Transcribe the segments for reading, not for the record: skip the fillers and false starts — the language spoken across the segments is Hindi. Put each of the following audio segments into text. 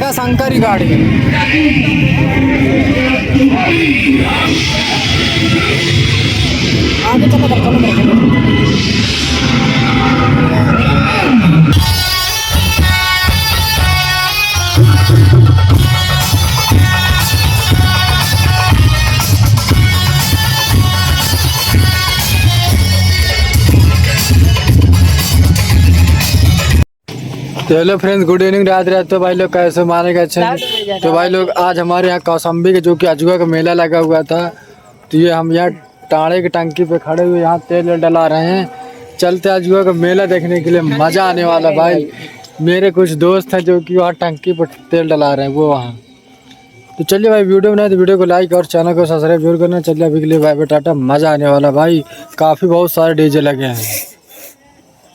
भागा शंकर की गाड़ी। आगे चलो तो हेलो फ्रेंड्स, गुड इवनिंग। रात तो भाई लोग कैसे मारे गए अच्छे। तो भाई लोग आज हमारे यहाँ कौसम्बी के जो कि अजूबा का मेला लगा हुआ था, तो ये हम यहाँ टाड़े की टंकी पे खड़े हुए यहाँ तेल डला रहे हैं। चलते अजूबा का मेला देखने के लिए, मज़ा आने वाला। भाई मेरे कुछ दोस्त हैं जो कि वहाँ टंकी पर तेल डला रहे हैं, वो वहाँ। तो चलिए भाई, वीडियो बनाए तो वीडियो को लाइक और चैनल को सब्सक्राइब जरूर करना। चलिए अभी के लिए बाय बाय टाटा, मज़ा आने वाला भाई। काफ़ी बहुत सारे डीजे लगे हैं।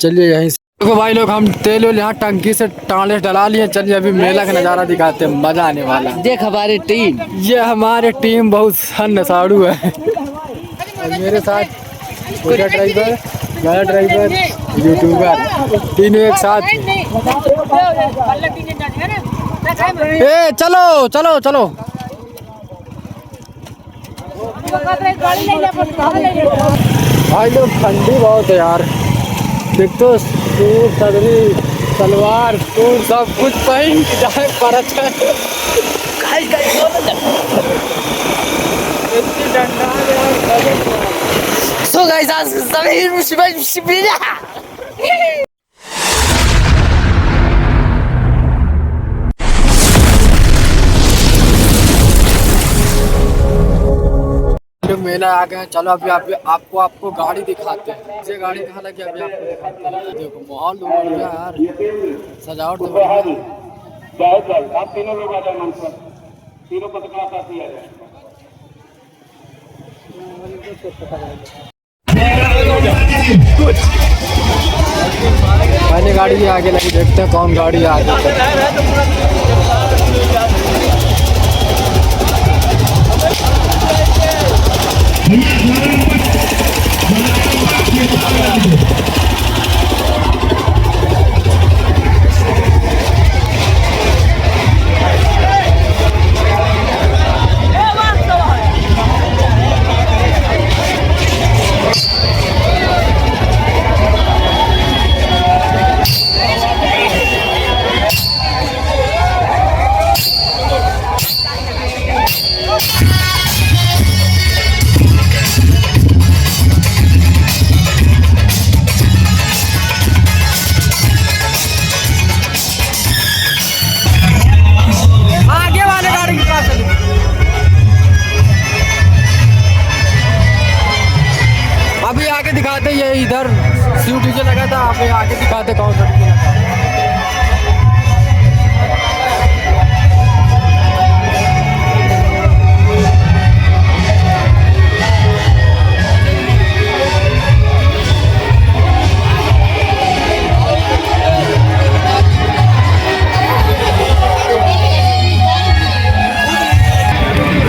चलिए यहीं देखो भाई लोग, हम तेल यहाँ टंकी से टाले डला लिए। चलिए अभी मेला का नज़ारा दिखाते हैं, मज़ा आने वाला। देख हमारी टीम, ये हमारी टीम बहुत नसाड़ू है। और मेरे साथ ड्राइवर, गाड़ा ड्राइवर, यूट्यूबर, तीनों एक साथ। ए चलो चलो चलो भाई लोग, ठंडी बहुत है यार। देख तो सूट, सदरी, सलवार, सूट सब कुछ पहन के जाए परत है। सो गाइस आज सभी मुसीबत मेला आ गए। चलो अभी आपको गाड़ी दिखाते हैं। ये गाड़ी कहाँ लगी अभी आपको दिखाते हैं। देखो माहौल तो बढ़िया यार, सजावट तो बढ़िया है। आप तीनों लोग आ जाओ, तीनों पत्रकार साथ ही आ जाए। पहले गाड़ी आगे लगी, देखते हैं कौन गाड़ी आगे। अभी आगे दिखाते, ये इधर शिव डीजे लगा था। अभी आगे दिखाते कौन सा डीजे लगा।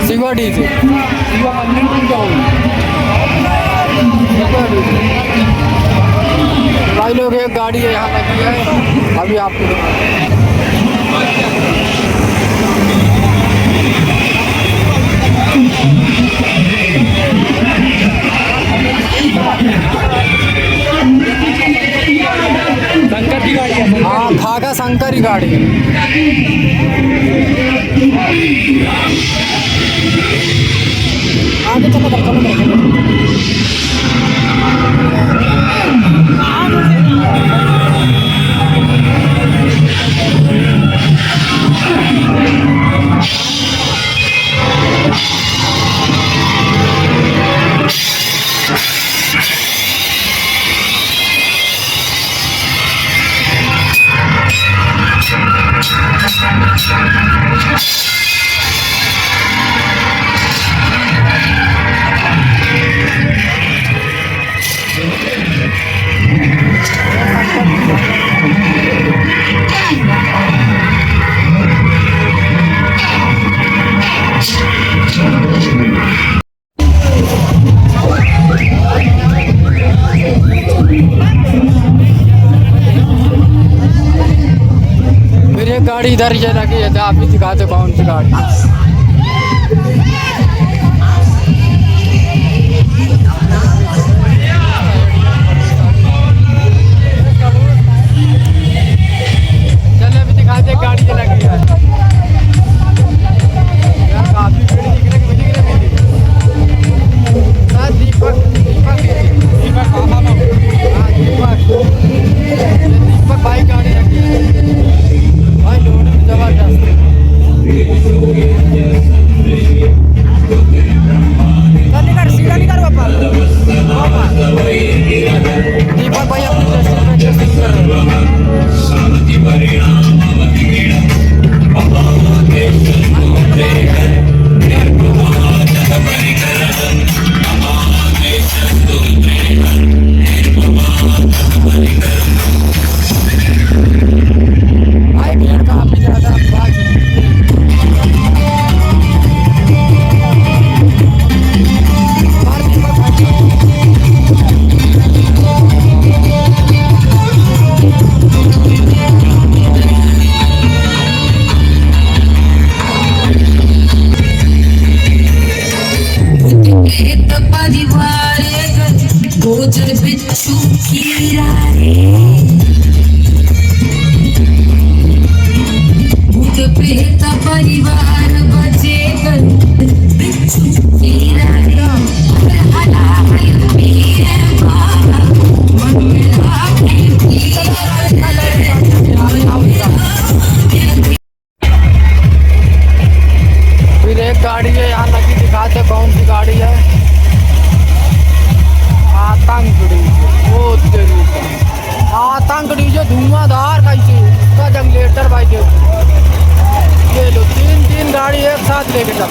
शिवा डीजे, भाई लोग एक गाड़ी है यहाँ लगी है। अभी आपको शंकर की गाड़ी है। हाँ, भागा शंकर की गाड़ी है। आगे चलो गाड़ी इधर ये लगी है, आप भी दिखाते कौन सी गाड़ी। चल अभी दिखाते गाड़ी ये लगी है यार, काफी भीड़ दिख रही है मेरी। दीपक भाई गाड़ी लगी है भाई, लोड में जबरदस्त। सीधा निकाल पापा। दीपक भाई अपनी टेस्टिंग कर रहे भाई, भीड़ काफी ज्यादा गोचर बिच्छू कीरा भूत प्रेत परिवार बचे बिच्छू कीरा फिर एक गाड़ी है यहाँ लगी, दिखाते कौन सी गाड़ी है। आतंक डीजे, ओ तेरी आतंक डीजे धुआंधार कैसे उसका जनरेटर भाई देखो, ये लो तीन गाड़ी एक साथ लेके चल।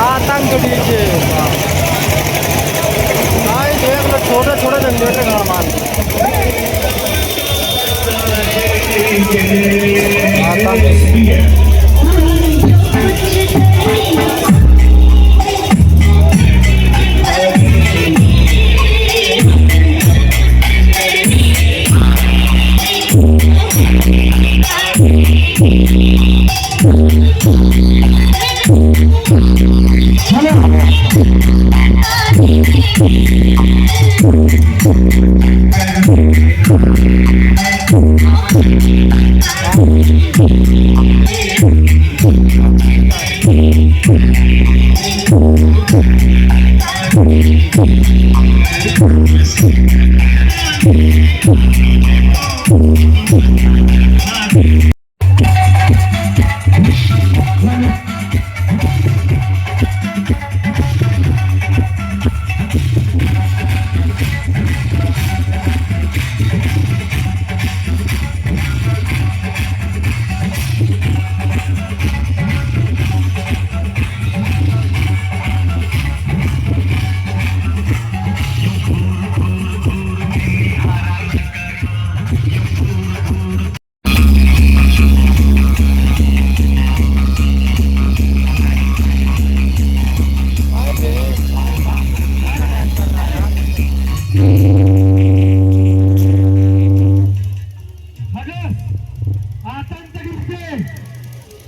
आतंक डीजे भाई देख लो, छोटे छोटे जनरेटर घर मान आतंक।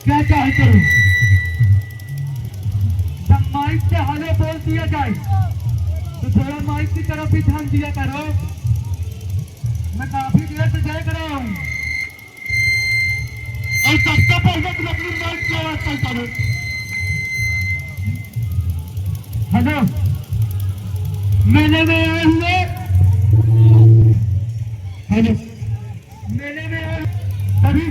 क्या चाहे करूं, जब माइक से हलो बोल दिया जाए तो थोड़ा माइक की तरफ भी ध्यान दिया करो। मैं काफी देर से जय कर रहा हूं और सबसे पहले तुम अपनी माइक की आवाज तय करो। हेलो, मेले में आए हुए, हेलो, मेले में आए सभी